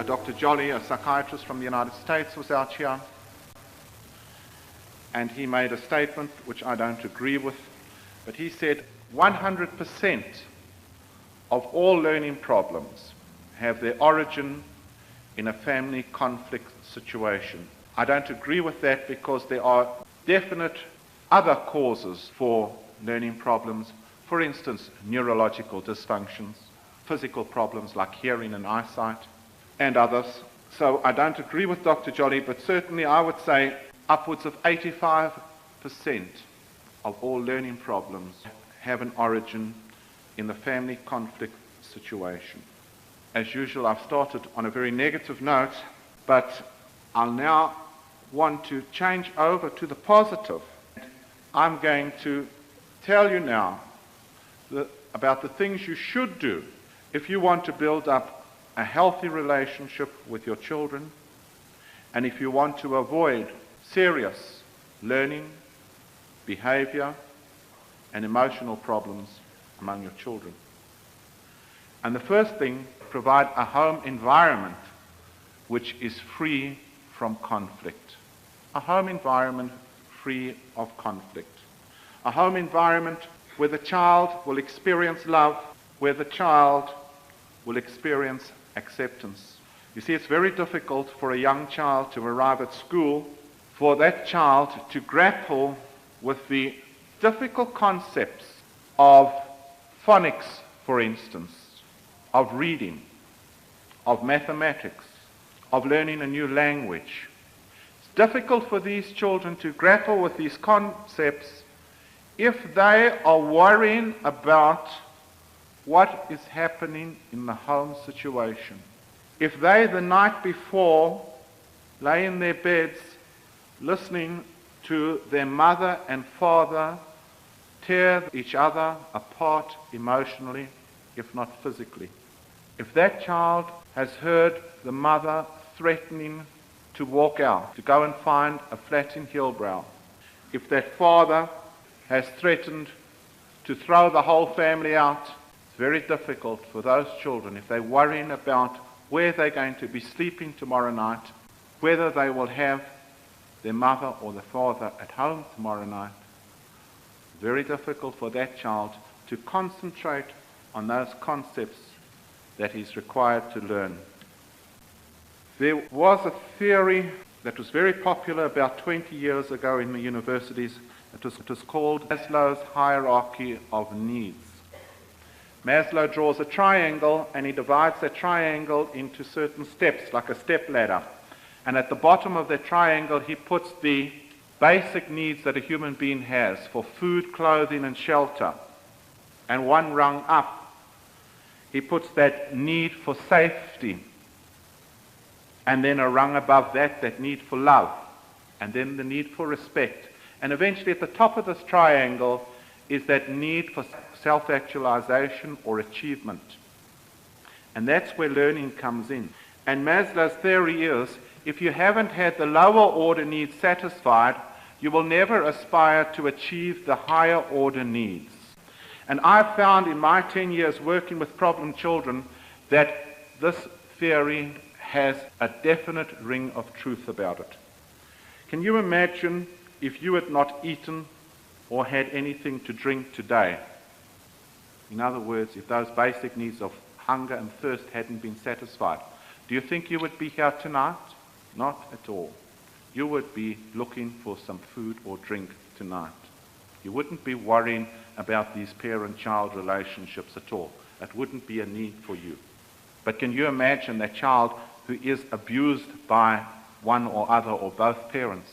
Dr. Jolly, a psychiatrist from the United States, was out here, and he made a statement which I don't agree with, but he said 100% of all learning problems have their origin in a family conflict situation. I don't agree with that because there are definite other causes for learning problems. For instance, neurological dysfunctions, physical problems like hearing and eyesight, and others. So I don't agree with Dr. Jolly, but certainly I would say upwards of 85% of all learning problems have an origin in the family conflict situation. As usual, I've started on a very negative note, but I'll now want to change over to the positive. I'm going to tell you now about the things you should do if you want to build up a healthy relationship with your children, and if you want to avoid serious learning, behavior, and emotional problems among your children. And the first thing, provide a home environment which is free from conflict. A home environment free of conflict. A home environment where the child will experience love, where the child will experience acceptance. You see, it's very difficult for a young child to arrive at school, for that child to grapple with the difficult concepts of phonics, for instance, of reading, of mathematics, of learning a new language. It's difficult for these children to grapple with these concepts if they are worrying about what is happening in the home situation. If they, the night before, lay in their beds listening to their mother and father tear each other apart emotionally, if not physically. If that child has heard the mother threatening to walk out, to go and find a flat in Hillbrow, if that father has threatened to throw the whole family out, it's very difficult for those children, if they're worrying about where they're going to be sleeping tomorrow night, whether they will have their mother or the father at home tomorrow night. It's very difficult for that child to concentrate on those concepts that he's required to learn. There was a theory that was very popular about 20 years ago in the universities. It was called Maslow's hierarchy of needs. Maslow draws a triangle and he divides that triangle into certain steps, like a step ladder. And at the bottom of that triangle he puts the basic needs that a human being has for food, clothing and shelter. And one rung up, he puts that need for safety. And then a rung above that, that need for love. And then the need for respect. And eventually at the top of this triangle is that need for self-actualization or achievement. And that's where learning comes in. And Maslow's theory is, if you haven't had the lower order needs satisfied, you will never aspire to achieve the higher order needs. And I've found in my 10 years working with problem children that this theory has a definite ring of truth about it. Can you imagine if you had not eaten or had anything to drink today? In other words, if those basic needs of hunger and thirst hadn't been satisfied, do you think you would be here tonight? Not at all. You would be looking for some food or drink tonight. You wouldn't be worrying about these parent-child relationships at all. That wouldn't be a need for you. But can you imagine that child who is abused by one or other or both parents?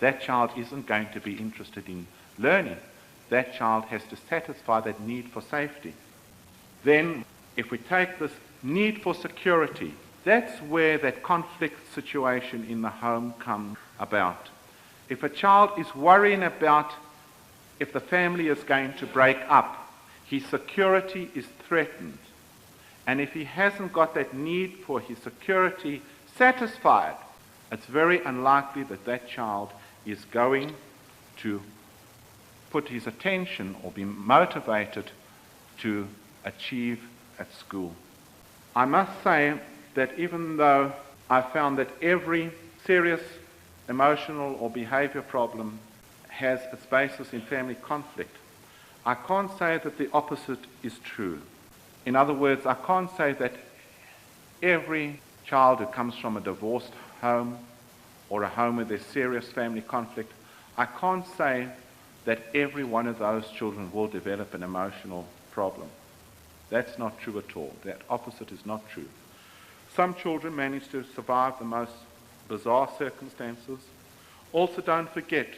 That child isn't going to be interested in learning. That child has to satisfy that need for safety. Then, if we take this need for security, that's where that conflict situation in the home comes about. If a child is worrying about if the family is going to break up, his security is threatened. And if he hasn't got that need for his security satisfied, it's very unlikely that that child is going to put his attention or be motivated to achieve at school. I must say that even though I found that every serious emotional or behavior problem has its basis in family conflict, I can't say that the opposite is true. In other words, I can't say that every child who comes from a divorced home or a home where there's serious family conflict, I can't say that every one of those children will develop an emotional problem. That's not true at all. That opposite is not true. Some children manage to survive the most bizarre circumstances. Also, don't forget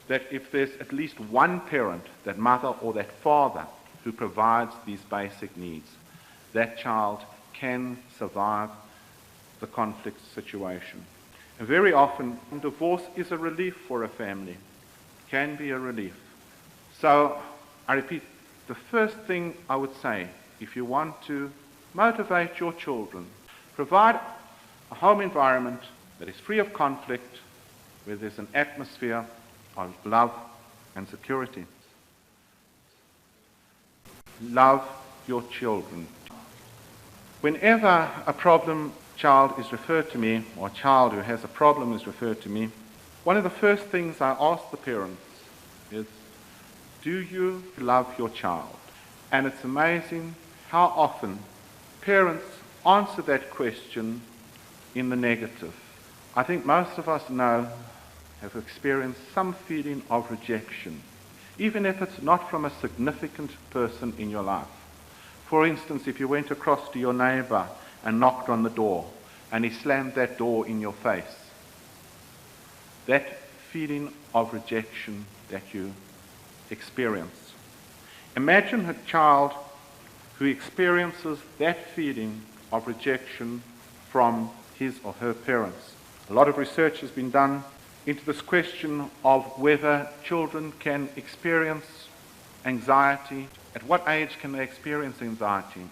that if there's at least one parent, that mother or that father, who provides these basic needs, that child can survive the conflict situation. And very often, divorce is a relief for a family. Can be a relief. So, I repeat, the first thing I would say, if you want to motivate your children, provide a home environment that is free of conflict, where there's an atmosphere of love and security. Love your children. Whenever a problem child is referred to me, or a child who has a problem is referred to me, one of the first things I ask the parents is, do you love your child? And it's amazing how often parents answer that question in the negative. I think most of us have experienced some feeling of rejection, even if it's not from a significant person in your life. For instance, if you went across to your neighbor and knocked on the door, and he slammed that door in your face, that feeling of rejection that you experience. Imagine a child who experiences that feeling of rejection from his or her parents. A lot of research has been done into this question of whether children can experience anxiety. At what age can they experience anxiety?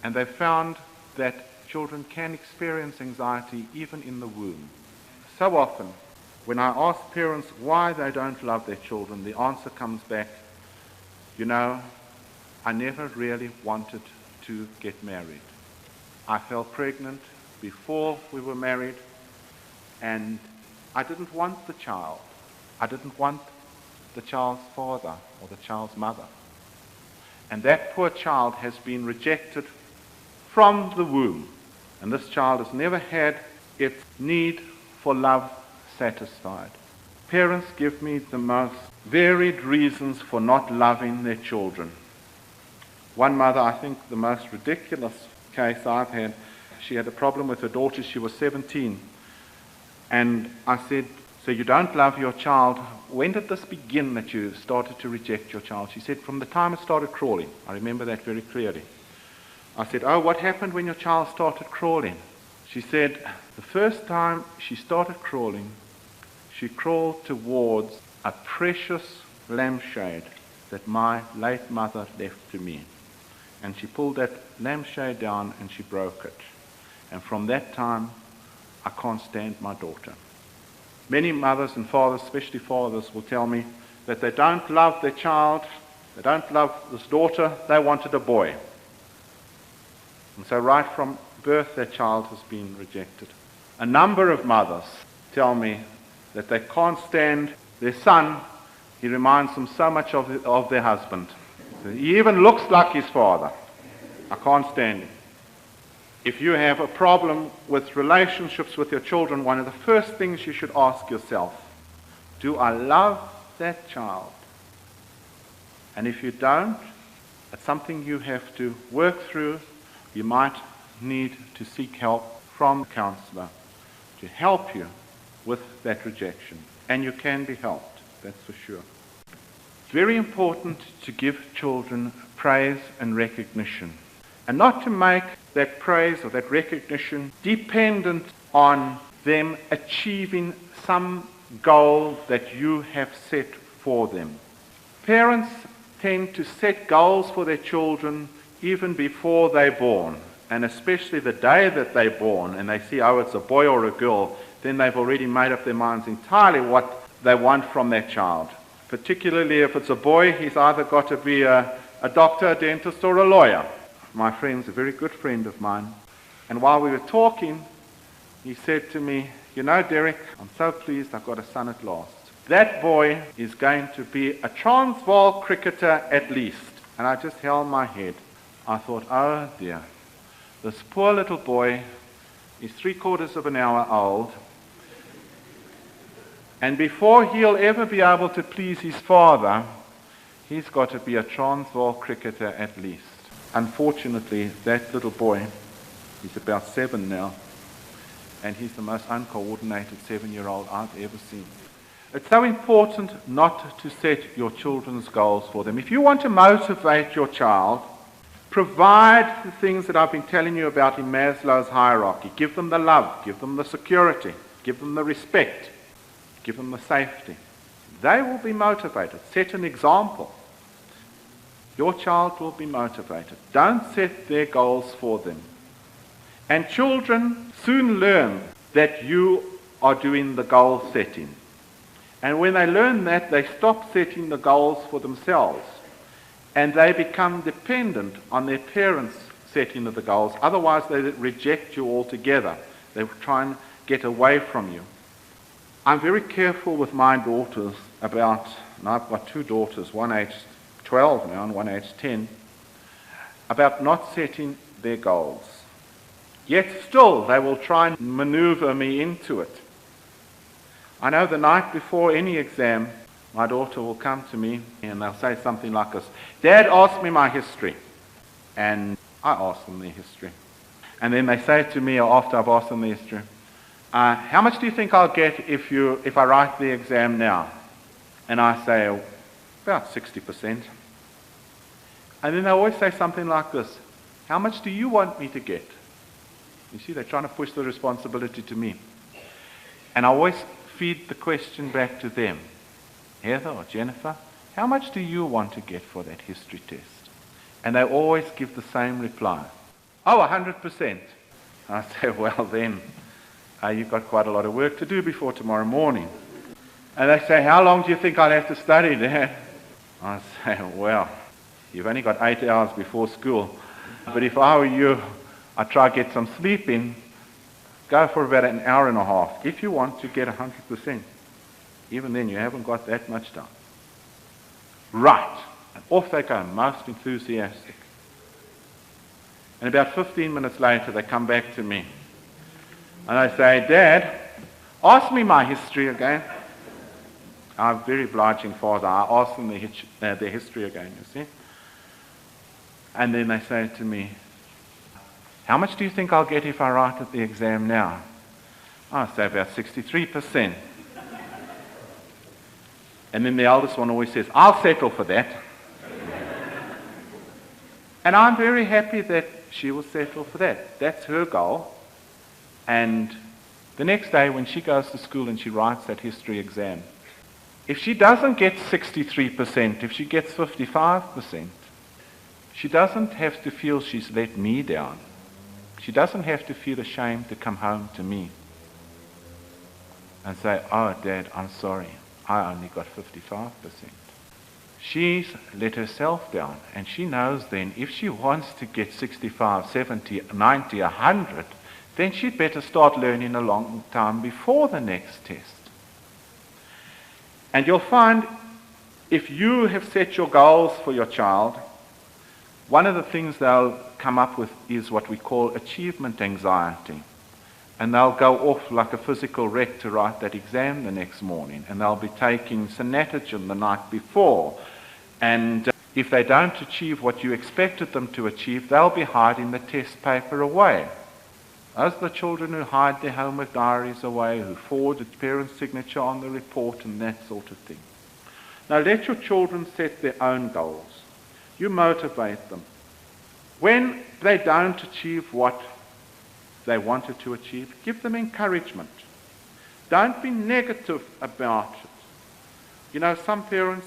And they found that children can experience anxiety even in the womb. So often, when I ask parents why they don't love their children, the answer comes back, I never really wanted to get married. I fell pregnant before we were married, and I didn't want the child. I didn't want the child's father or the child's mother. And that poor child has been rejected from the womb. And this child has never had its need for love satisfied. Parents give me the most varied reasons for not loving their children. One mother, I think the most ridiculous case I've had, she had a problem with her daughter. She was 17. And I said, so you don't love your child. When did this begin that you started to reject your child? She said, from the time it started crawling. I remember that very clearly. I said, oh, what happened when your child started crawling? She said, the first time she started crawling, she crawled towards a precious lampshade that my late mother left to me. And she pulled that lampshade down and she broke it. And from that time, I can't stand my daughter. Many mothers and fathers, especially fathers, will tell me that they don't love their child, they don't love this daughter, they wanted a boy. And so right from birth, their child has been rejected. A number of mothers tell me that they can't stand their son. He reminds them so much of their husband. He even looks like his father. I can't stand him. If you have a problem with relationships with your children, one of the first things you should ask yourself, do I love that child? And if you don't, it's something you have to work through. You might need to seek help from a counselor to help you with that rejection. And you can be helped, that's for sure. It's very important to give children praise and recognition, and not to make that praise or that recognition dependent on them achieving some goal that you have set for them. Parents tend to set goals for their children even before they're born, and especially the day that they're born, and they see, oh, it's a boy or a girl, then they've already made up their minds entirely what they want from their child. Particularly if it's a boy, he's either got to be a doctor, a dentist, or a lawyer. My friend's a very good friend of mine, And while we were talking, he said to me, "You know, Dereck, I'm so pleased I've got a son at last. That boy is going to be a Transvaal cricketer at least." And I just held my head. I thought, oh dear, this poor little boy is 3/4 of an hour old, and before he'll ever be able to please his father, he's got to be a Transvaal cricketer at least. Unfortunately, that little boy, he's about 7 now, and he's the most uncoordinated 7-year-old I've ever seen. It's so important not to set your children's goals for them. If you want to motivate your child, provide the things that I've been telling you about in Maslow's hierarchy. Give them the love, give them the security, give them the respect, give them the safety. They will be motivated. Set an example. Your child will be motivated. Don't set their goals for them. And children soon learn that you are doing the goal setting. And when they learn that, they stop setting the goals for themselves. And they become dependent on their parents' setting of the goals. Otherwise, they reject you altogether. They try and get away from you. I'm very careful with my daughters about, and I've got 2 daughters, one aged 12 now and one aged 10, about not setting their goals. Yet still, they will try and maneuver me into it. I know the night before any exam, my daughter will come to me and they'll say something like this: "Dad, ask me my history." And I ask them their history. And then they say to me, after I've asked them their history, "How much do you think I'll get if I write the exam now?" And I say, "About 60%. And then they always say something like this: "How much do you want me to get?" You see, they're trying to push the responsibility to me. And I always feed the question back to them. "Heather or Jennifer, how much do you want to get for that history test?" And they always give the same reply: "Oh, 100%. I say, "Well then, you've got quite a lot of work to do before tomorrow morning." And they say, "How long do you think I'll have to study, Dad?" I say, "Well, you've only got 8 hours before school. But if I were you, I'd try to get some sleep in. Go for about an hour and a half if you want to get 100%. Even then, you haven't got that much time." Right. And off they go, most enthusiastic. And about 15 minutes later, they come back to me. And they say, "Dad, ask me my history again." I'm a very obliging father. I ask them their history again, you see. And then they say to me, "How much do you think I'll get if I write at the exam now?" I say, "About 63%. And then the eldest one always says, "I'll settle for that." And I'm very happy that she will settle for that. That's her goal. And the next day when she goes to school and she writes that history exam, if she doesn't get 63%, if she gets 55%, she doesn't have to feel she's let me down. She doesn't have to feel ashamed to come home to me and say, "Oh, Dad, I'm sorry. I only got 55%. She's let herself down, and she knows then if she wants to get 65, 70, 90, 100, then she'd better start learning a long time before the next test. And you'll find if you have set your goals for your child, one of the things they'll come up with is what we call achievement anxiety. And they'll go off like a physical wreck to write that exam the next morning. And they'll be taking Synatogen the night before. And if they don't achieve what you expected them to achieve, they'll be hiding the test paper away. Those are the children who hide their homework diaries away, who forward the parent's signature on the report and that sort of thing. Now let your children set their own goals. You motivate them. When they don't achieve what they wanted to achieve, give them encouragement. Don't be negative about it. You know, some parents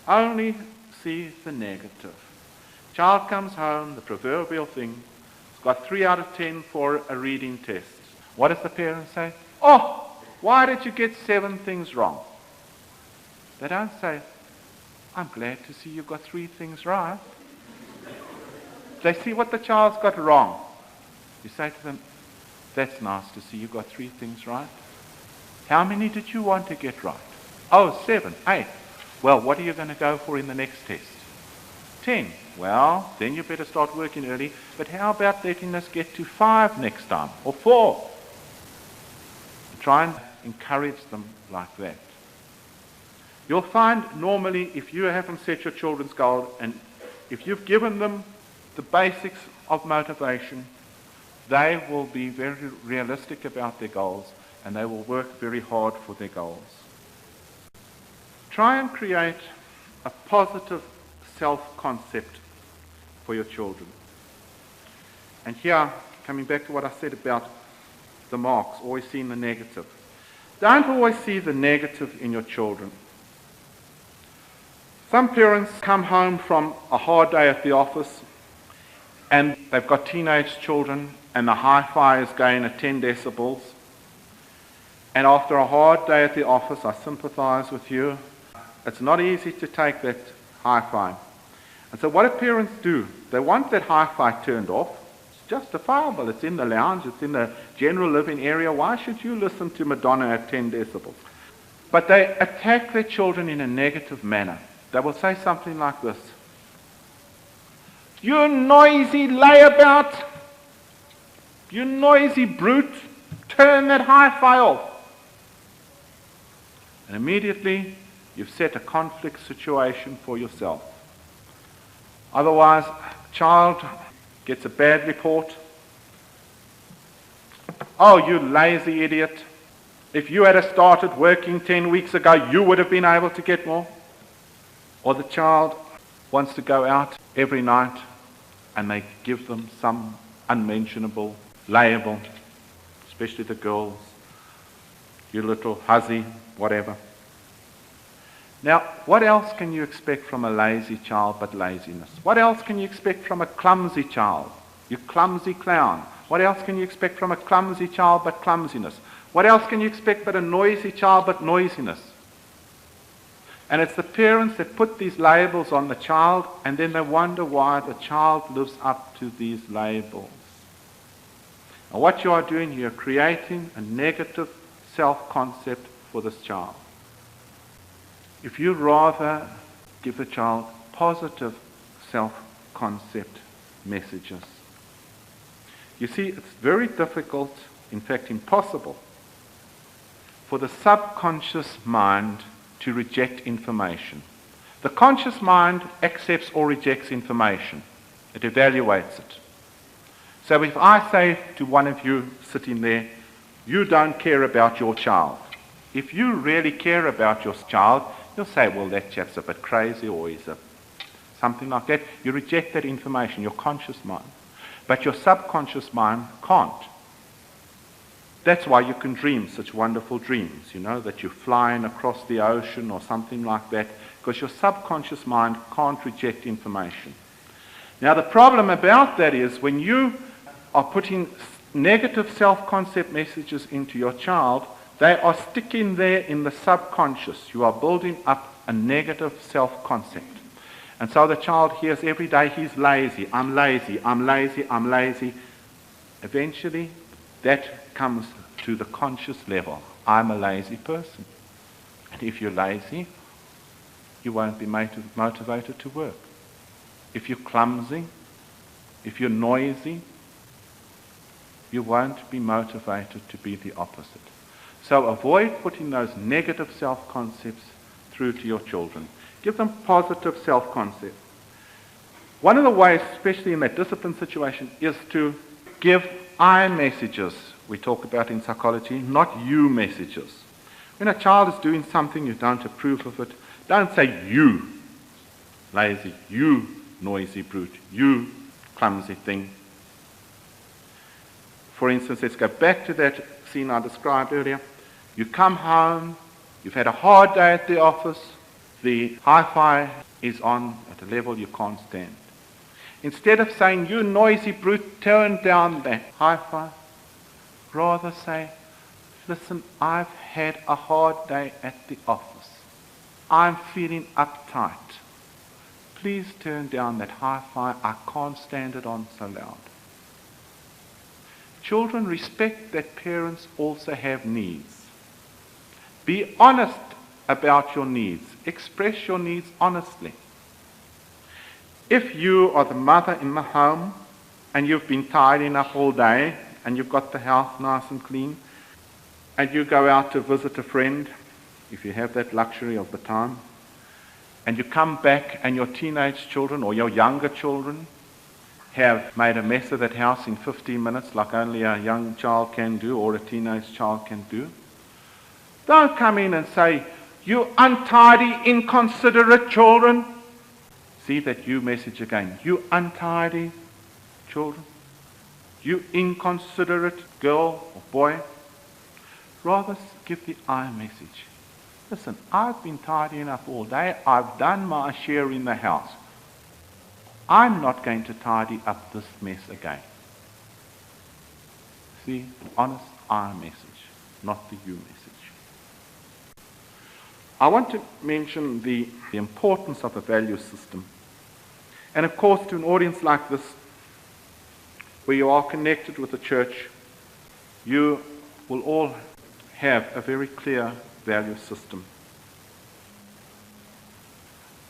only see the negative. Child comes home, the proverbial thing, has got 3 out of 10 for a reading test. What does the parent say? "Oh, why did you get 7 things wrong?" They don't say, "I'm glad to see you got 3 things right." They see what the child's got wrong. You say to them, that's nice to see you got 3 things right. How many did you want to get right? Oh, 7, 8. Well, what are you going to go for in the next test? 10. Well, then you better start working early. But how about letting us get to 5 next time? Or 4? Try and encourage them like that. You'll find normally if you haven't set your children's goal and if you've given them the basics of motivation, they will be very realistic about their goals and they will work very hard for their goals. Try and create a positive self-concept for your children. And here, coming back to what I said about the marks, always seeing the negative. Don't always see the negative in your children. Some parents come home from a hard day at the office and they've got teenage children and the hi-fi is going at 10 decibels. And after a hard day at the office, I sympathize with you. It's not easy to take that hi-fi. And so what do parents do? They want that hi-fi turned off. It's justifiable. It's in the lounge. It's in the general living area. Why should you listen to Madonna at 10 decibels? But they attack their children in a negative manner. They will say something like this. You noisy layabout. You noisy brute. Turn that hi-fi off. And immediately you've set a conflict situation for yourself. Otherwise, a child gets a bad report. Oh, you lazy idiot. If you had started working 10 weeks ago, you would have been able to get more. Or the child wants to go out every night and they give them some unmentionable label, especially the girls, you little hussy, whatever. Now, what else can you expect from a lazy child but laziness? What else can you expect from a clumsy child? You clumsy clown. What else can you expect from a clumsy child but clumsiness? What else can you expect but a noisy child but noisiness? And it's the parents that put these labels on the child and then they wonder why the child lives up to these labels. And what you are doing, you're creating a negative self-concept for this child. If you rather give the child positive self-concept messages. You see, it's very difficult, in fact impossible, for the subconscious mind to reject information. The conscious mind accepts or rejects information. It evaluates it. So if I say to one of you sitting there, you don't care about your child. If you really care about your child, you'll say, well, that chap's a bit crazy, or he's something like that. You reject that information, your conscious mind. But your subconscious mind can't. That's why you can dream such wonderful dreams, that you're flying across the ocean or something like that, because your subconscious mind can't reject information. Now, the problem about that is when you are putting negative self-concept messages into your child, they are sticking there in the subconscious. You are building up a negative self-concept. And so the child hears every day, he's lazy, I'm lazy, I'm lazy, I'm lazy. Eventually, that comes to the conscious level. I'm a lazy person. And if you're lazy, you won't be motivated to work. If you're clumsy, if you're noisy, you won't be motivated to be the opposite. So avoid putting those negative self-concepts through to your children. Give them positive self-concept. One of the ways, especially in that discipline situation, is to give I messages, we talk about in psychology, not you messages. When a child is doing something you don't approve of it, don't say you lazy, you noisy brute, you clumsy thing. For instance, let's go back to that scene I described earlier. You come home, you've had a hard day at the office, the hi-fi is on at a level you can't stand. Instead of saying, you noisy brute, turn down that hi-fi, rather say, listen, I've had a hard day at the office. I'm feeling uptight. Please turn down that hi-fi. I can't stand it on so loud. Children, respect that parents also have needs. Be honest about your needs. Express your needs honestly. If you are the mother in the home and you've been tidying up all day and you've got the house nice and clean, and you go out to visit a friend, if you have that luxury of the time, and you come back and your teenage children or your younger children have made a mess of that house in 15 minutes like only a young child can do or a teenage child can do, don't come in and say, "You untidy, inconsiderate children." See that you message again. "You untidy children. You inconsiderate girl or boy." Rather give the I message. "Listen, I've been tidying up all day. I've done my share in the house. I'm not going to tidy up this mess again." See, an honest I message, not the you message. I want to mention the importance of a value system. And of course, to an audience like this, where you are connected with the church, you will all have a very clear value system.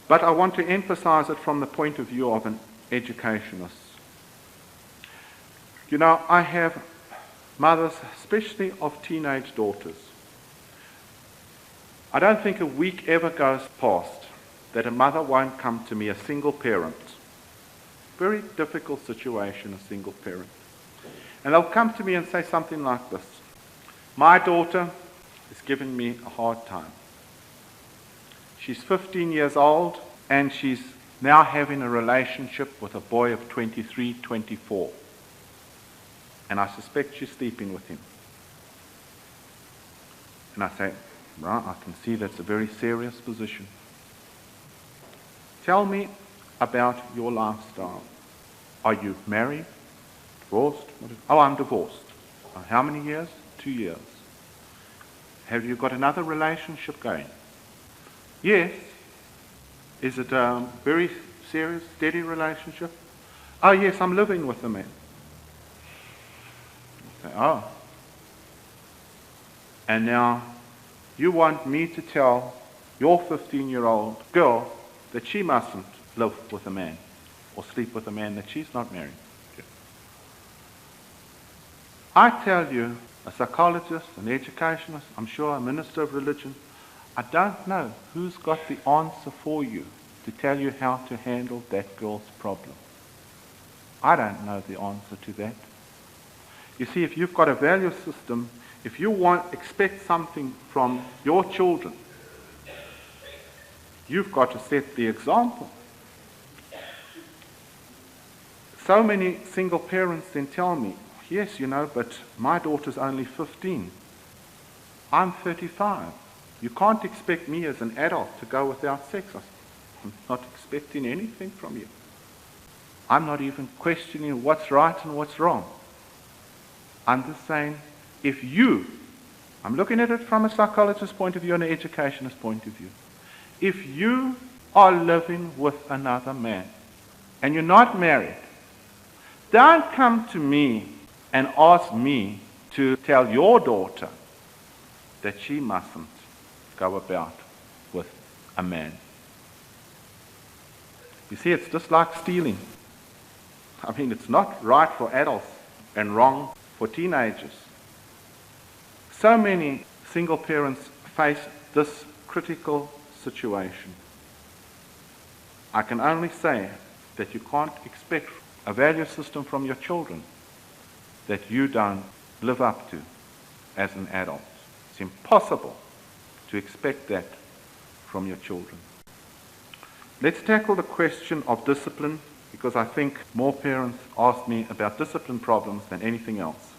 But I want to emphasize it from the point of view of an educationist. You know, I have mothers, especially of teenage daughters. I don't think a week ever goes past that a mother won't come to me, a single parent. Very difficult situation, a single parent. And they'll come to me and say something like this: "My daughter is giving me a hard time. She's 15 years old and she's now having a relationship with a boy of 23, 24. And I suspect she's sleeping with him." And I say, "Right, I can see that's a very serious position. Tell me about your lifestyle. Are you married? Divorced?" "Oh, I'm divorced." "How many years?" 2 years. "Have you got another relationship going?" "Yes." "Is it a very serious, steady relationship?" "Oh, yes, I'm living with the man." I say, "Oh. And now you want me to tell your 15-year-old girl that she mustn't live with a man or sleep with a man that she's not married to?" I tell you, a psychologist, an educationist, I'm sure a minister of religion, I don't know who's got the answer for you to tell you how to handle that girl's problem. I don't know the answer to that. You see, if you've got a value system, if you expect something from your children, you've got to set the example. So many single parents then tell me, "Yes, you know, but my daughter's only 15. I'm 35. You can't expect me as an adult to go without sex." I'm not expecting anything from you. I'm not even questioning what's right and what's wrong. I'm just saying, if you, I'm looking at it from a psychologist's point of view and an educationist's point of view, if you are living with another man and you're not married, don't come to me and ask me to tell your daughter that she mustn't go about with a man. You see, it's just like stealing. I mean, it's not right for adults and wrong for teenagers. So many single parents face this critical situation. I can only say that you can't expect a value system from your children that you don't live up to as an adult. It's impossible to expect that from your children. Let's tackle the question of discipline, because I think more parents ask me about discipline problems than anything else.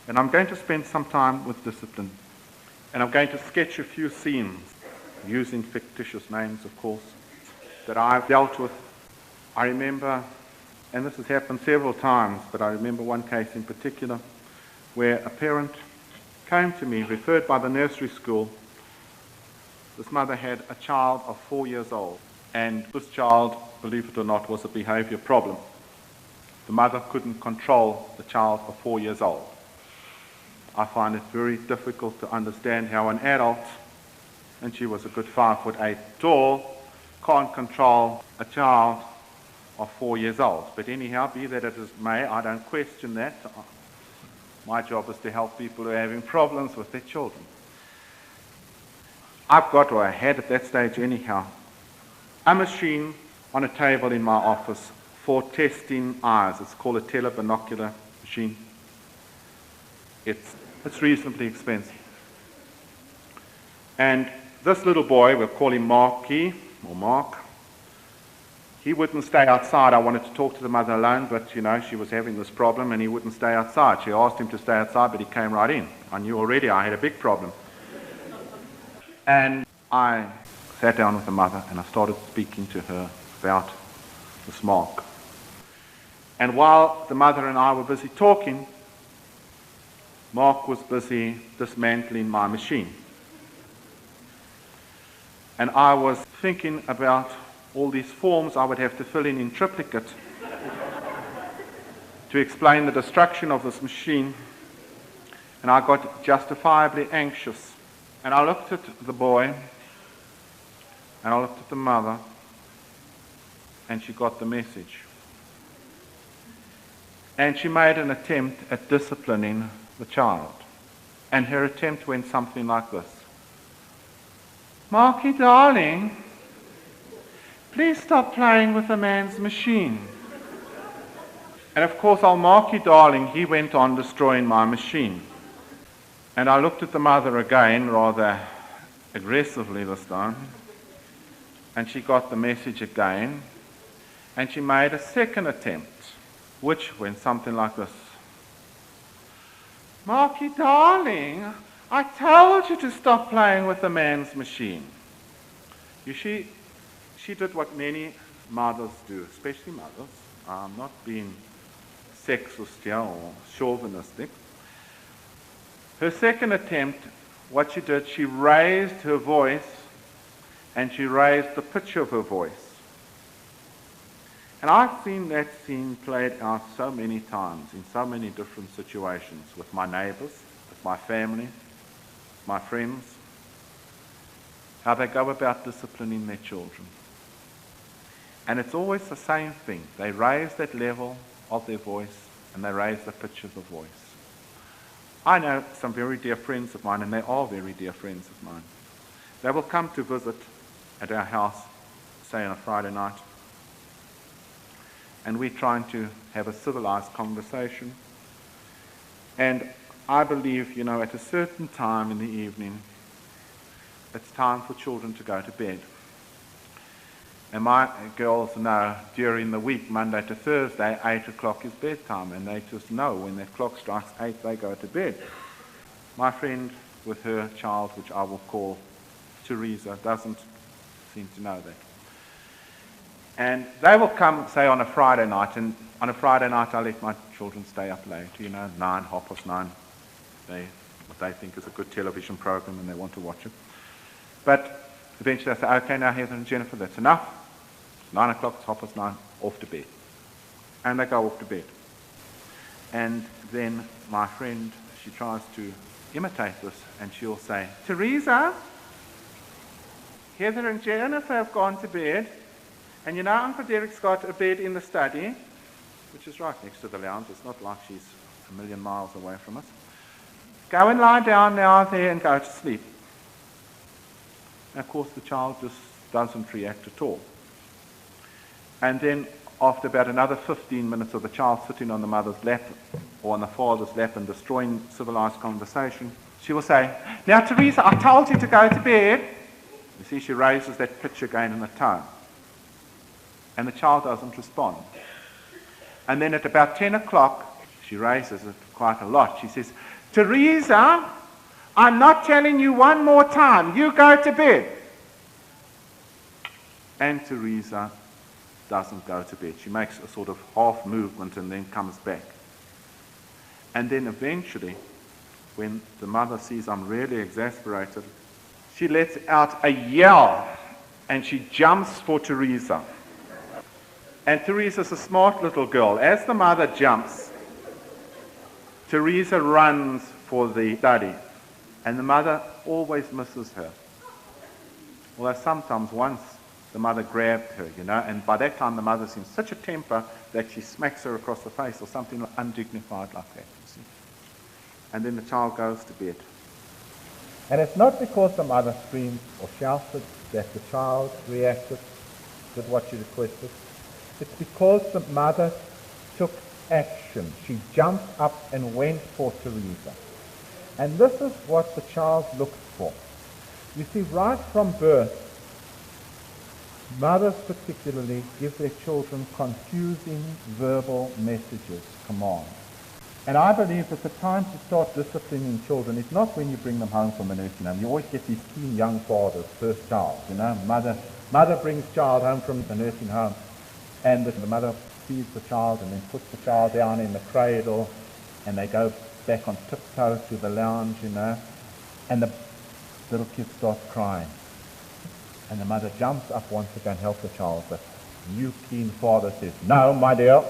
And I'm going to spend some time with discipline. And I'm going to sketch a few scenes, using fictitious names, of course, that I've dealt with. I remember, and this has happened several times, but I remember one case in particular where a parent came to me, referred by the nursery school. This mother had a child of 4 years old, and this child, believe it or not, was a behavior problem. the mother couldn't control the child of 4 years old. I find it very difficult to understand how an adult, and she was a good 5'8" tall, can't control a child of 4 years old. But anyhow, be that as it may, I don't question that. My job is to help people who are having problems with their children. I've got, or I had at that stage anyhow, a machine on a table in my office for testing eyes. It's called a telebinocular machine. It's reasonably expensive. And this little boy, we'll call him Marky, or Mark, he wouldn't stay outside. I wanted to talk to the mother alone, but she was having this problem and he wouldn't stay outside. She asked him to stay outside, but he came right in. I knew already I had a big problem. And I sat down with the mother and I started speaking to her about this Mark. And while the mother and I were busy talking, Mark was busy dismantling my machine. And I was thinking about all these forms I would have to fill in triplicate to explain the destruction of this machine. And I got justifiably anxious. And I looked at the boy, and I looked at the mother, and she got the message. And she made an attempt at disciplining the child. And her attempt went something like this. Marky, darling, please stop playing with the man's machine. And of course, old Marky, darling, he went on destroying my machine. And I looked at the mother again, rather aggressively this time, and she got the message again, and she made a second attempt, which went something like this. Marky, darling, I told you to stop playing with the man's machine. You see, she did what many mothers do, especially mothers. I'm not being sexist here or chauvinistic. Her second attempt, what she did, she raised her voice and she raised the pitch of her voice. And I've seen that scene played out so many times in so many different situations with my neighbors, with my family, my friends, how they go about disciplining their children. And it's always the same thing. They raise that level of their voice and they raise the pitch of the voice. I know some very dear friends of mine, and they are very dear friends of mine. They will come to visit at our house, say on a Friday night, and we're trying to have a civilized conversation. And I believe, at a certain time in the evening, it's time for children to go to bed. And my girls know during the week, Monday to Thursday, 8 o'clock is bedtime, and they just know when that clock strikes 8, they go to bed. My friend with her child, which I will call Teresa, doesn't seem to know that. And they will come, say, on a Friday night, and on a Friday night I let my children stay up late, 9, 9:30. What they think is a good television program and they want to watch it. But eventually I say, okay, now Heather and Jennifer, that's enough. 9 o'clock, it's 9:30, off to bed. And they go off to bed. And then my friend, she tries to imitate this, and she'll say, Teresa, Heather and Jennifer have gone to bed, and Uncle Dereck's got a bed in the study, which is right next to the lounge. It's not like she's a million miles away from us. Go and lie down now there and go to sleep. And of course, the child just doesn't react at all. And then after about another 15 minutes of the child sitting on the mother's lap or on the father's lap and destroying civilized conversation, she will say, now, Teresa, I told you to go to bed. You see, she raises that pitch again in the tone. And the child doesn't respond. And then at about 10 o'clock, she raises it quite a lot. She says, Teresa, I'm not telling you one more time. You go to bed. And Teresa doesn't go to bed. She makes a sort of half movement and then comes back. And then eventually, when the mother sees I'm really exasperated, she lets out a yell and she jumps for Teresa. And Teresa's a smart little girl. As the mother jumps, Teresa runs for the study. And the mother always misses her. Although sometimes once the mother grabbed her, and by that time the mother's in such a temper that she smacks her across the face or something undignified like that, you see. And then the child goes to bed. And it's not because the mother screamed or shouted that the child reacted with what she requested. It's because the mother took action. She jumped up and went for Teresa. And this is what the child looks for. You see, right from birth, mothers particularly give their children confusing verbal messages, commands. And I believe that the time to start disciplining children is not when you bring them home from a nursing home. You always get these keen young fathers, first child, Mother brings child home from the nursing home, and the mother feeds the child and then puts the child down in the cradle, and they go back on tiptoe to the lounge, and the little kid starts crying. And the mother jumps up, wants to go and help the child, but you keen father says, "No, my dear,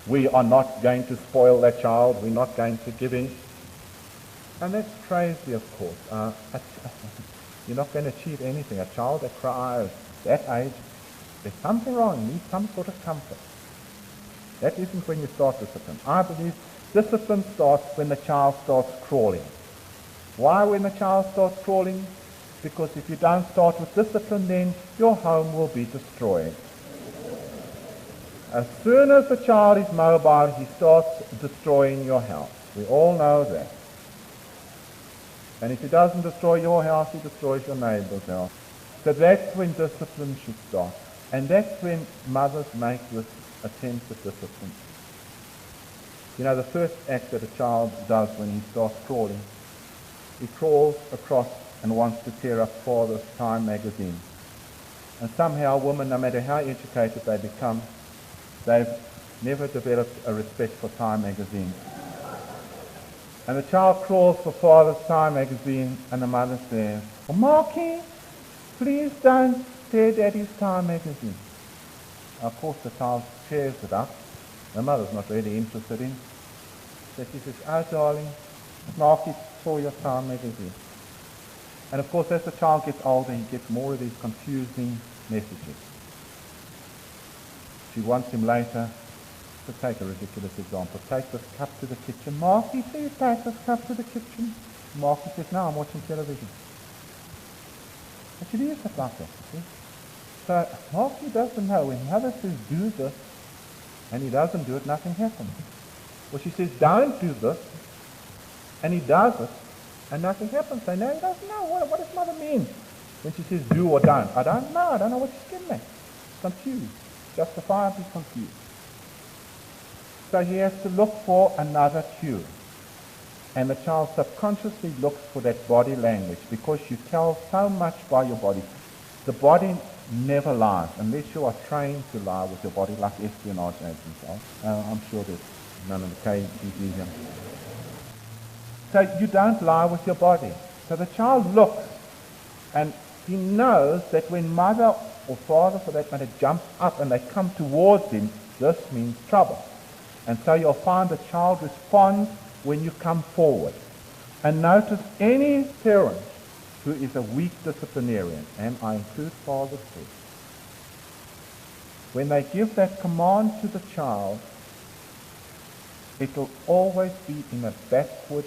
we are not going to spoil that child. We're not going to give in." And that's crazy, of course. You're not going to achieve anything. A child that cries, that age, there's something wrong, needs some sort of comfort. That isn't when you start discipline. I believe discipline starts when the child starts crawling. Why when the child starts crawling? Because if you don't start with discipline, then your home will be destroyed. As soon as the child is mobile, he starts destroying your house. We all know that. And if he doesn't destroy your house, he destroys your neighbor's house. So that's when discipline should start. And that's when mothers make this attempt at discipline. The first act that a child does when he starts crawling, he crawls across and wants to tear up father's Time magazine. And somehow women, no matter how educated they become, they've never developed a respect for Time magazine. And the child crawls for father's Time magazine, and the mother says, "Oh, Marky, please don't tear Daddy's Time magazine." Of course, the child tears it up. The mother's not really interested in. So she says, "Oh, darling, Marky saw your Time magazine." And of course, as the child gets older, he gets more of these confusing messages. She wants him later to take a ridiculous example. "Take this cup to the kitchen. Marky, please take this cup to the kitchen." Marky says, "No, I'm watching television." But she leaves it like that, you see. So Marky doesn't know. When mother says, "Do this," and he doesn't do it, nothing happens. Or she says, "Don't do this," and he does it, and nothing happens. So now he doesn't know. What does mother mean when she says do or don't? I don't know. I don't know what she's getting at. Confused. Justifiably confused. So he has to look for another cue. And the child subconsciously looks for that body language because you tell so much by your body. The body never lies unless you are trained to lie with your body, like espionage agents are. I'm sure there's none of the KGB here. So you don't lie with your body. So the child looks, and he knows that when mother or father, for that matter, jumps up and they come towards him, this means trouble. And so you'll find the child responds when you come forward. And notice any parent who is a weak disciplinarian, and I include fathers too, when they give that command to the child, it will always be in a backward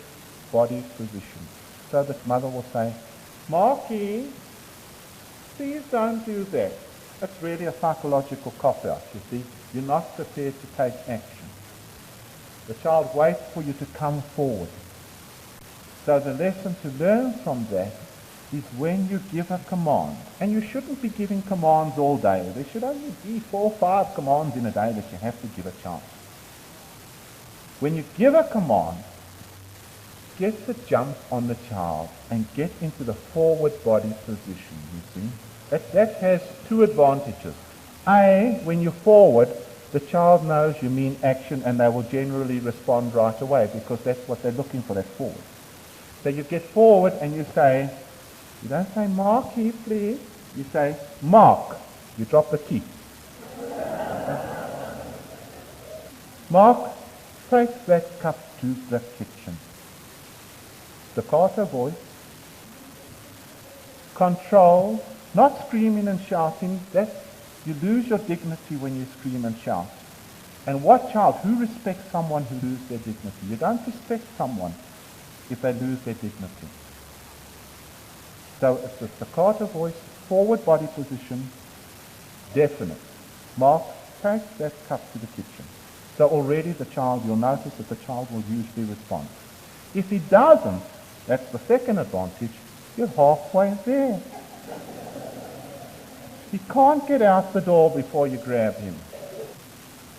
body position. So that mother will say, "Marky, please don't do that." That's really a psychological cop-out, you see. You're not prepared to take action. The child waits for you to come forward. So the lesson to learn from that is when you give a command, and you shouldn't be giving commands all day. There should only be 4 or 5 commands in a day that you have to give a child. When you give a command, get the jump on the child and get into the forward body position, you see. That has 2 advantages. A, when you're forward, the child knows you mean action and they will generally respond right away because that's what they're looking for, that forward. So you get forward and you say, you don't say, "Marky, please." You say, "Mark." You drop the T. Mark, take that cup to the kitchen. Staccato voice. Control, not screaming and shouting. You lose your dignity when you scream and shout. And what child, who respects someone who loses their dignity? You don't respect someone if they lose their dignity. So it's a staccato voice, forward body position, definite. Mark, take that cup to the kitchen. So already you'll notice that the child will usually respond. If he doesn't, that's the second advantage, you're halfway there. He can't get out the door before you grab him.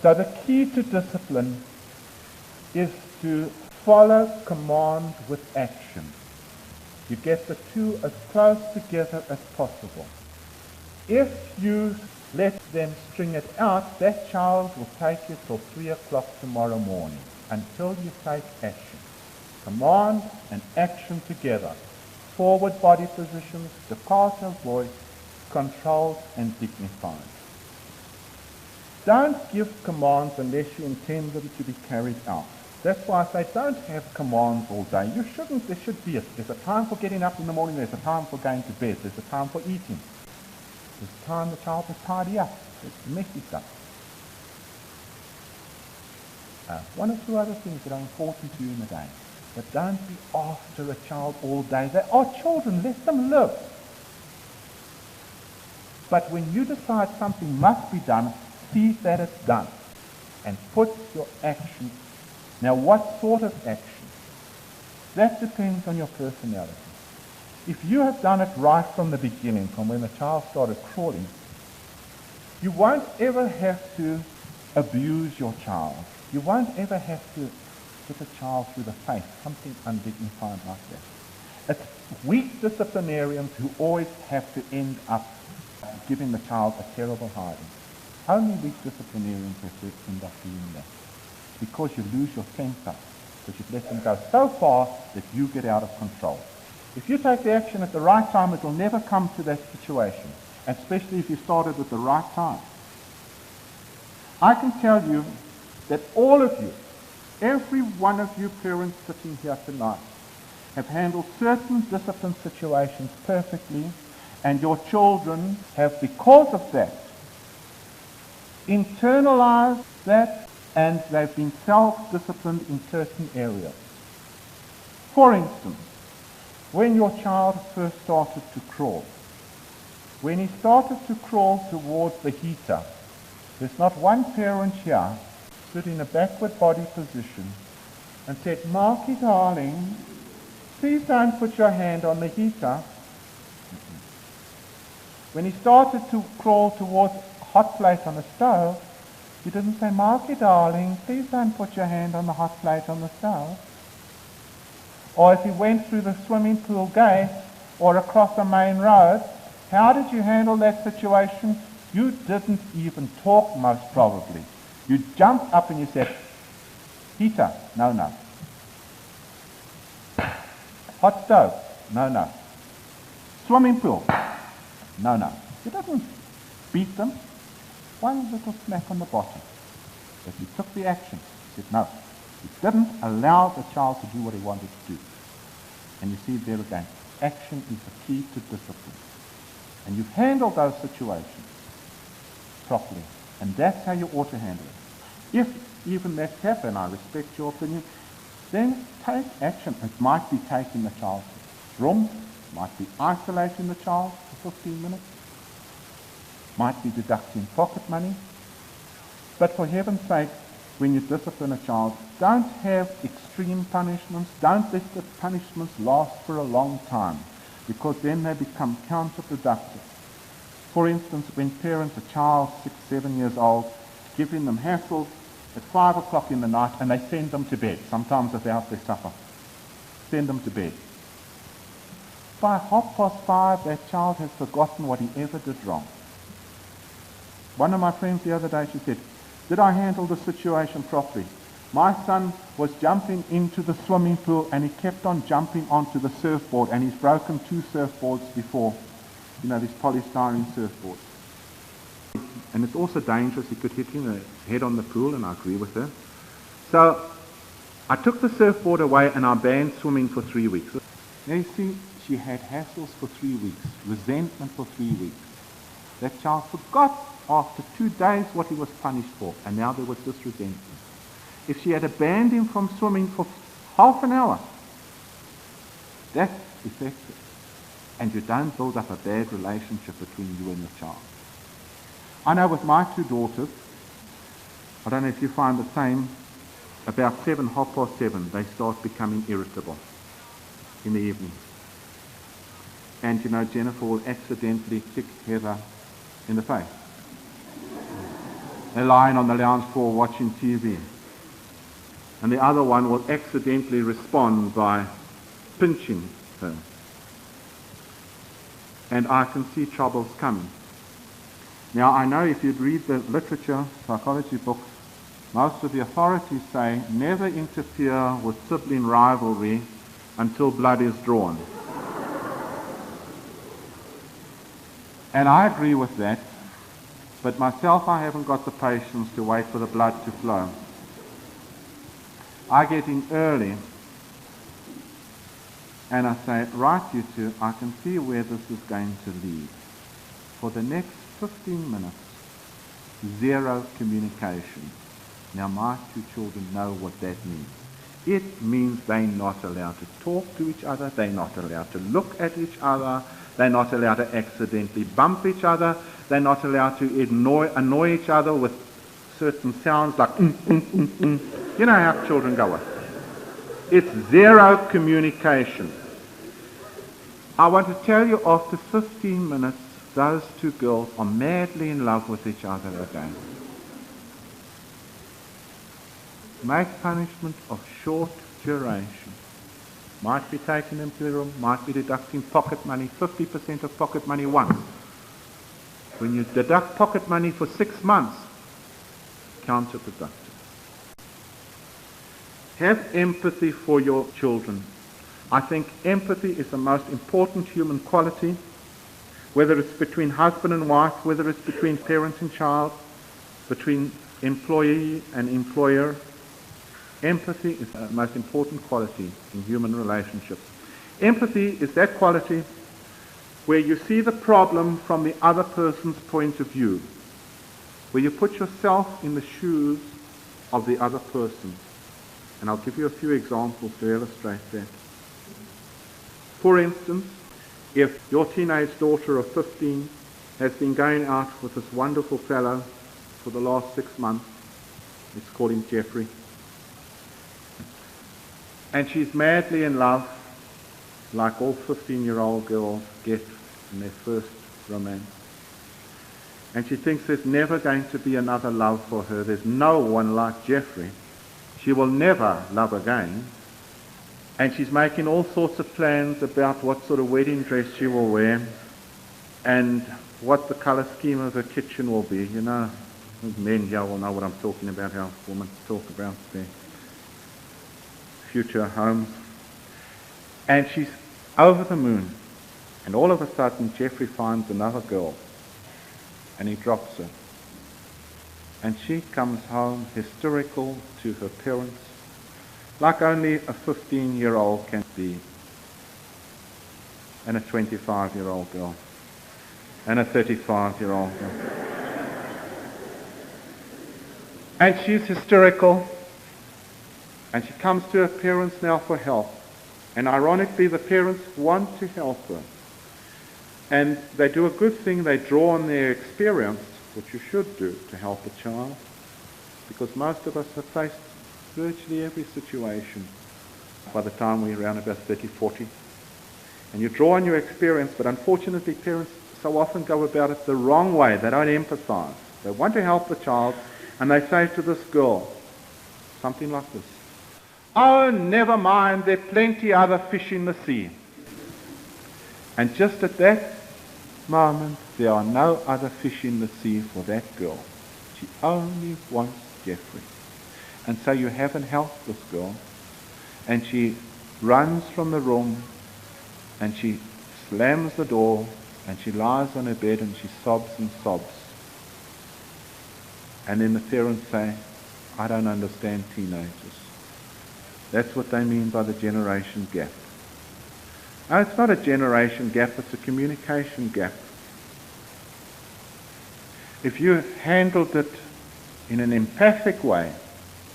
So the key to discipline is to follow command with action. You get the two as close together as possible. If you let them string it out, that child will take you till 3 o'clock tomorrow morning until you take action. Command and action together. Forward body positions, staccato voice, controlled and dignified. Don't give commands unless you intend them to be carried out. That's why I say don't have commands all day. You shouldn't. There should be there's a time for getting up in the morning, there's a time for going to bed, there's a time for eating. There's a time the child must tidy up. It's messy stuff. One or two other things that are important to you in the day. But don't be after a child all day. They are children, let them live. But when you decide something must be done, see that it's done. And put your action. Now what sort of action? That depends on your personality. If you have done it right from the beginning, from when the child started crawling, you won't ever have to abuse your child. You won't ever have to hit a child through the face, something undignified like that. It's weak disciplinarians who always have to end up giving the child a terrible hiding. Only weak disciplinarians have to end up doing that. Because you lose your temper, because you've let them go so far that you get out of control. If you take the action at the right time, it will never come to that situation, especially if you started at the right time. I can tell you that all of you, every one of you parents sitting here tonight, have handled certain discipline situations perfectly, and your children have, because of that, internalized that, and they've been self-disciplined in certain areas. For instance, when your child first started to crawl, when he started to crawl towards the heater, there's not one parent here stood in a backward body position and said, "Marky, darling, please don't put your hand on the heater." When he started to crawl towards a hot plate on the stove, you didn't say, "Marky, darling, please don't put your hand on the hot plate on the stove." Or if he went through the swimming pool gate or across a main road, how did you handle that situation? You didn't even talk, most probably. You jumped up and you said, "Heater, no, no. Hot stove, no, no. Swimming pool, no, no." You didn't beat them. One little smack on the bottom. But you took the action. You said no. You didn't allow the child to do what he wanted to do. And you see there again, action is the key to discipline. And you've handled those situations properly. And that's how you ought to handle it. If even that's happened, I respect your opinion, then take action. It might be taking the child to his room, might be isolating the child for 15 minutes, might be deducting pocket money. But for heaven's sake, when you discipline a child, don't have extreme punishments. Don't let the punishments last for a long time, because then they become counterproductive. For instance, when parents, a child 6, 7 years old, giving them hassles at 5 o'clock in the night, and they send them to bed, sometimes without their supper. Send them to bed. By 5:30, that child has forgotten what he ever did wrong. One of my friends the other day, she said, "Did I handle the situation properly? My son was jumping into the swimming pool and he kept on jumping onto the surfboard, and he's broken 2 surfboards before. You know, these polystyrene surfboards. And it's also dangerous. He could hit him head on the pool, and I agree with her. So I took the surfboard away and I banned swimming for 3 weeks. Now you see, she had hassles for 3 weeks, resentment for 3 weeks. That child forgot after 2 days what he was punished for, and now there was this resentment. If she had banned him from swimming for half an hour, that's effective. And you don't build up a bad relationship between you and your child. I know with my 2 daughters, I don't know if you find the same, about 7:30, they start becoming irritable in the evening. And you know, Jennifer will accidentally kick Heather in the face. They're lying on the lounge floor watching TV. And the other one will accidentally respond by pinching her. And I can see troubles coming. Now, I know if you'd read the literature, psychology books, most of the authorities say never interfere with sibling rivalry until blood is drawn. And I agree with that, but myself, I haven't got the patience to wait for the blood to flow. I get in early, and I say, right, you two, I can see where this is going to lead. For the next 15 minutes, zero communication. Now, my 2 children know what that means. It means they're not allowed to talk to each other, they're not allowed to look at each other, they're not allowed to accidentally bump each other, they're not allowed to annoy each other with certain sounds like You know how children go with. It's zero communication. I want to tell you, after 15 minutes, those 2 girls are madly in love with each other again. Make punishment of short duration. Might be taking them to the room, might be deducting pocket money, 50% of pocket money once. When you deduct pocket money for 6 months, counterproductive. Have empathy for your children. I think empathy is the most important human quality, whether it's between husband and wife, whether it's between parent and child, between employee and employer. Empathy is the most important quality in human relationships. Empathy is that quality where you see the problem from the other person's point of view, where you put yourself in the shoes of the other person. And I'll give you a few examples to illustrate that. For instance, if your teenage daughter of 15 has been going out with this wonderful fellow for the last 6 months, let's call him Jeffrey, and she's madly in love, like all 15-year-old girls get in their first romance. And she thinks there's never going to be another love for her. There's no one like Jeffrey. She will never love again. And she's making all sorts of plans about what sort of wedding dress she will wear and what the color scheme of her kitchen will be. You know, men here will know what I'm talking about, how women talk about their future homes. And she's over the moon. And all of a sudden, Jeffrey finds another girl. And he drops her. And she comes home hysterical to her parents, like only a 15-year-old can be, and a 25-year-old girl, and a 35-year-old girl. And she's hysterical, and she comes to her parents now for help. And ironically, the parents want to help her. And they do a good thing. They draw on their experience, which you should do to help a child, because most of us have faced virtually every situation by the time we're around about 30, 40. And you draw on your experience, but unfortunately parents so often go about it the wrong way. They don't empathize. They want to help the child, and they say to this girl something like this: "Oh, never mind, there are plenty other fish in the sea." And just at that moment, there are no other fish in the sea for that girl. She only wants Jeffrey. And so you haven't helped this girl. And she runs from the room, and she slams the door, and she lies on her bed, and she sobs and sobs. And then the parents say, I don't understand teenagers. That's what they mean by the generation gap. No, it's not a generation gap, it's a communication gap. If you handled it in an empathic way,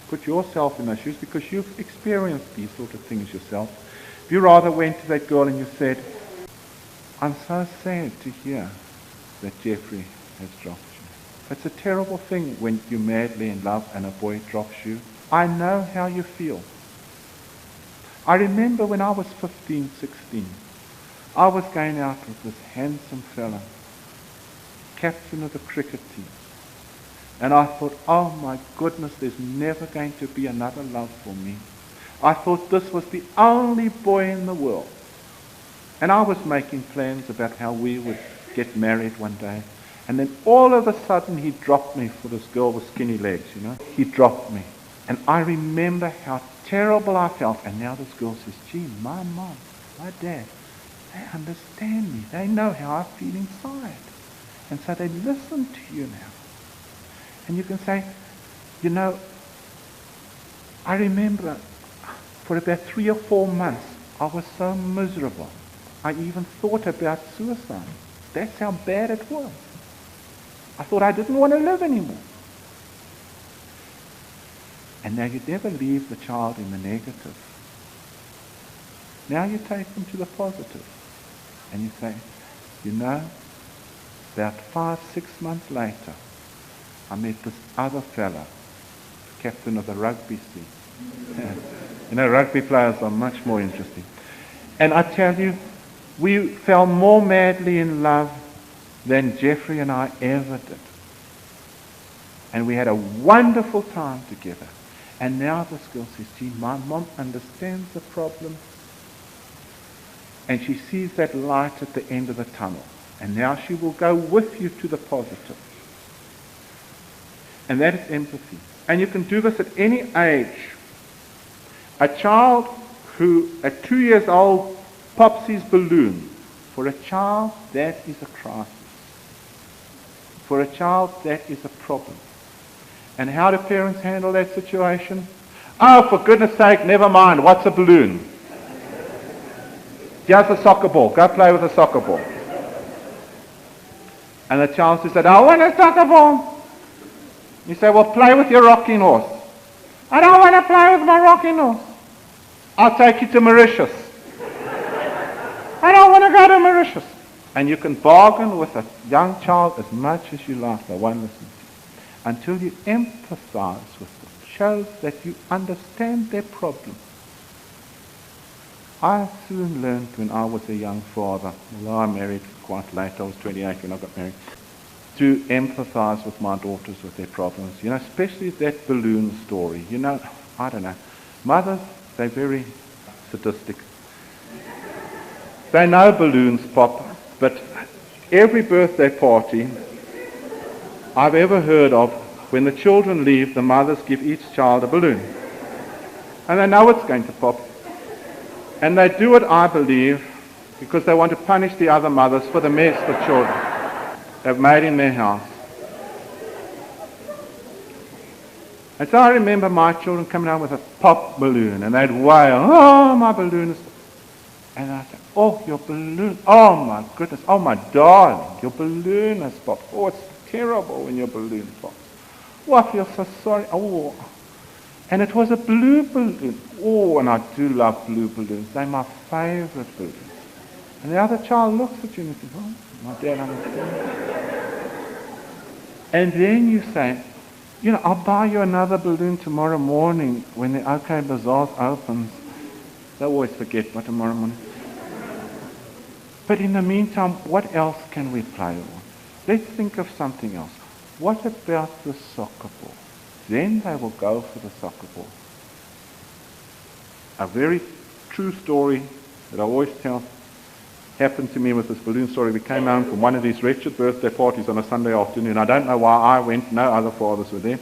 put yourself in those shoes because you've experienced these sort of things yourself. If you rather went to that girl and you said, I'm so sad to hear that Jeffrey has dropped you. It's a terrible thing when you're madly in love and a boy drops you. I know how you feel. I remember when I was 15, 16, I was going out with this handsome fella, captain of the cricket team. And I thought, oh my goodness, there's never going to be another love for me. I thought this was the only boy in the world. And I was making plans about how we would get married one day. And then all of a sudden he dropped me for this girl with skinny legs, you know. He dropped me. And I remember how terrible I felt. And now this girl says, gee, my mom, my dad, they understand me. They know how I feel inside. And so they listen to you now. And you can say, you know, I remember for about 3 or 4 months, I was so miserable. I even thought about suicide. That's how bad it was. I thought I didn't want to live anymore. And now you never leave the child in the negative. Now you take them to the positive. And you say, you know, about 5, 6 months later, I met this other fella, captain of the rugby team. Yeah. You know, rugby players are much more interesting. And I tell you, we fell more madly in love than Jeffrey and I ever did. And we had a wonderful time together. And now this girl says, gee, my mom understands the problem. And she sees that light at the end of the tunnel. And now she will go with you to the positive. And that is empathy. And you can do this at any age. A child who, at 2 years old, pops his balloon. For a child, that is a crisis. For a child, that is a problem. And how do parents handle that situation? Oh, for goodness sake, never mind. What's a balloon? Here's a soccer ball. Go play with a soccer ball. And the child says, I want a soccer ball. You say, well, play with your rocking horse. I don't want to play with my rocking horse. I'll take you to Mauritius. I don't want to go to Mauritius. And you can bargain with a young child as much as you like. They won't listen to you. Until you empathize with them. Shows that you understand their problem. I soon learned when I was a young father, although I married quite late, I was 28 when I got married, to empathize with my daughters with their problems. You know, especially that balloon story. You know, I don't know. Mothers, they're very sadistic. They know balloons pop, but every birthday party I've ever heard of, when the children leave, the mothers give each child a balloon. And they know it's going to pop. And they do it, I believe, because they want to punish the other mothers for the mess the children have made in their house. And so I remember my children coming out with a pop balloon, and they'd wail, oh, my balloon is... And I said, oh, your balloon, oh my goodness, oh my darling, your balloon has popped. Oh, it's terrible when your balloon pops. Oh, I feel so sorry. Oh, and it was a blue balloon. Oh, and I do love blue balloons. They're my favorite balloons. And the other child looks at you and says, oh, my dad understands. And then you say, you know, I'll buy you another balloon tomorrow morning when the OK Bazaar opens. They always forget by tomorrow morning. But in the meantime, what else can we play on? Let's think of something else. What about the soccer ball? Then they will go for the soccer ball. A very true story that I always tell happened to me with this balloon story. We came home from one of these wretched birthday parties on a Sunday afternoon. I don't know why I went. No other fathers were there.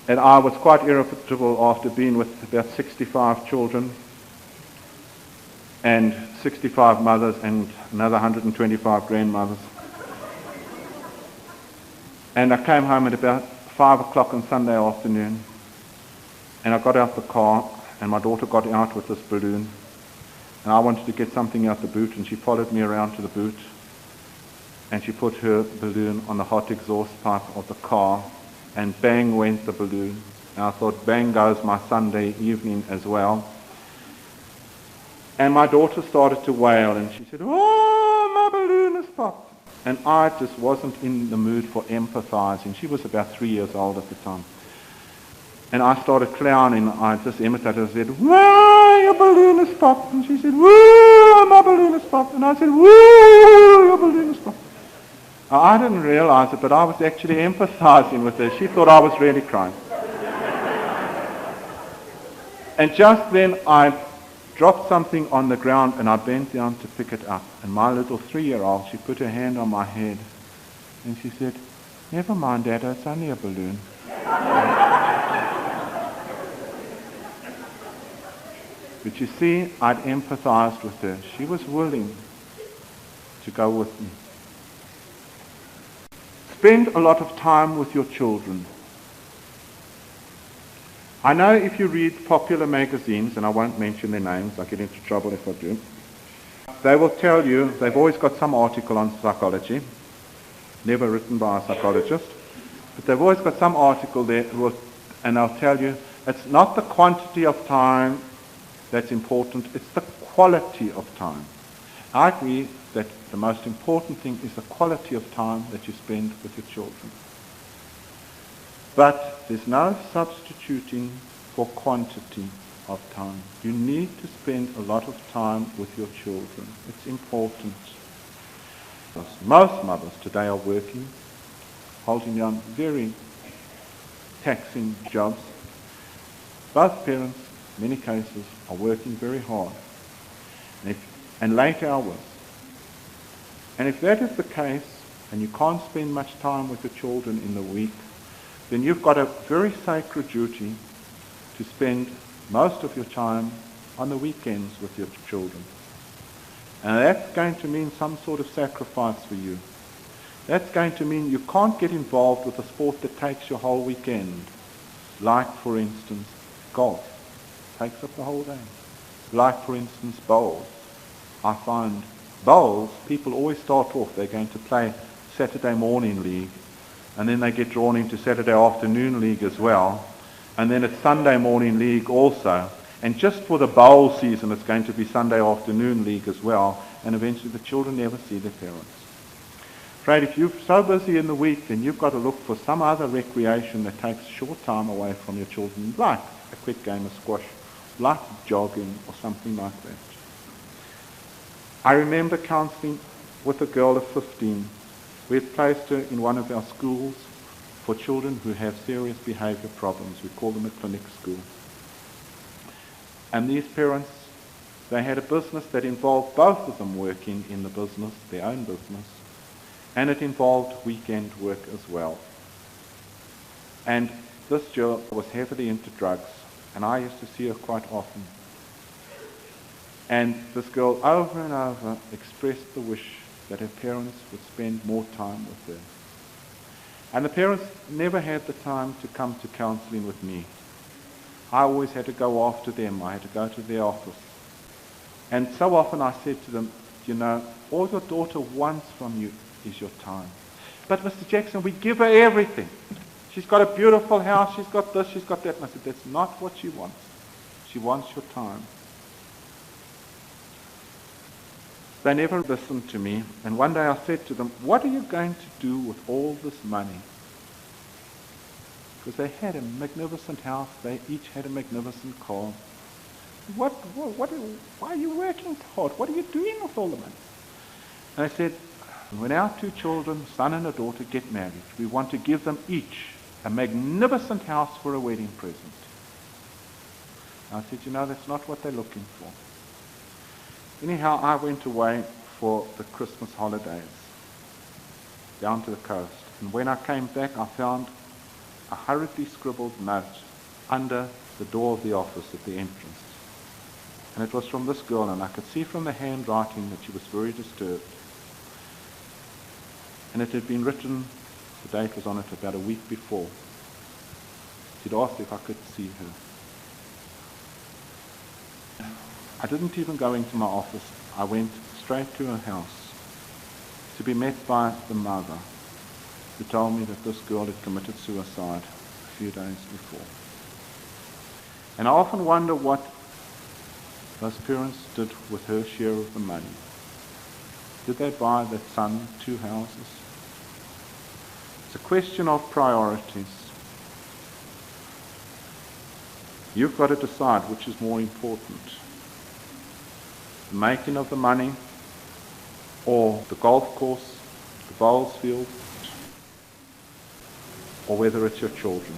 And I was quite irritable after being with about 65 children and 65 mothers and another 125 grandmothers. And I came home at about 5 o'clock on Sunday afternoon, and I got out the car, and my daughter got out with this balloon, and I wanted to get something out the boot, and she followed me around to the boot, and she put her balloon on the hot exhaust pipe of the car, and bang went the balloon. And I thought, bang goes my Sunday evening as well. And my daughter started to wail, and she said, oh, my balloon has popped. And I just wasn't in the mood for empathizing. She was about 3 years old at the time. And I started clowning. I just imitated. I said, whoa, your balloon has popped. And she said, whoa, my balloon has popped. And I said, whoa, your balloon has popped. Now, I didn't realize it, but I was actually empathizing with her. She thought I was really crying. And just then I dropped something on the ground, and I bent down to pick it up. And my little 3-year-old, she put her hand on my head, and she said, never mind, Dad, it's only a balloon. But you see, I'd empathized with her. She was willing to go with me. Spend a lot of time with your children. I know if you read popular magazines, and I won't mention their names, I'll get into trouble if I do, they will tell you, they've always got some article on psychology, never written by a psychologist, but they've always got some article there, and they'll tell you, it's not the quantity of time that's important, it's the quality of time. I agree that the most important thing is the quality of time that you spend with your children. But there's no substituting for quantity of time. You need to spend a lot of time with your children. It's important. Most mothers today are working, holding down very taxing jobs. Both parents, in many cases, are working very hard and late hours. And if that is the case, and you can't spend much time with your children in the week, then you've got a very sacred duty to spend most of your time on the weekends with your children. And that's going to mean some sort of sacrifice for you. That's going to mean you can't get involved with a sport that takes your whole weekend. Like, for instance, golf. Takes up the whole day. Like, for instance, bowls. I find bowls, people always start off, they're going to play Saturday morning league, and then they get drawn into Saturday afternoon league as well, and then it's Sunday morning league also, and just for the bowl season it's going to be Sunday afternoon league as well, and eventually the children never see their parents. Afraid if you're so busy in the week, then you've got to look for some other recreation that takes short time away from your children, like a quick game of squash, like jogging or something like that. I remember counselling with a girl of 15. We had placed her in one of our schools for children who have serious behaviour problems. We call them a clinic school. And these parents, they had a business that involved both of them working in the business, their own business, and it involved weekend work as well. And this girl was heavily into drugs, and I used to see her quite often. And this girl over and over expressed the wish that her parents would spend more time with her. And the parents never had the time to come to counselling with me. I always had to go after them. I had to go to their office. And so often I said to them, you know, all your daughter wants from you is your time. But Mr. Jackson, we give her everything. She's got a beautiful house, she's got this, she's got that. And I said, that's not what she wants. She wants your time. They never listened to me, and one day I said to them, what are you going to do with all this money? Because they had a magnificent house, they each had a magnificent car. Why are you working hard? What are you doing with all the money? And I said, when our two children, son and a daughter, get married, we want to give them each a magnificent house for a wedding present. And I said, you know, that's not what they're looking for. Anyhow, I went away for the Christmas holidays down to the coast. And when I came back, I found a hurriedly scribbled note under the door of the office at the entrance. And it was from this girl, and I could see from the handwriting that she was very disturbed. And it had been written, the date was on it, about a week before. She'd asked if I could see her. I didn't even go into my office. I went straight to her house to be met by the mother, who told me that this girl had committed suicide a few days before. And I often wonder what those parents did with her share of the money. Did they buy that son 2 houses? It's a question of priorities. You've got to decide which is more important. The making of the money, or the golf course, the bowls field, or whether it's your children.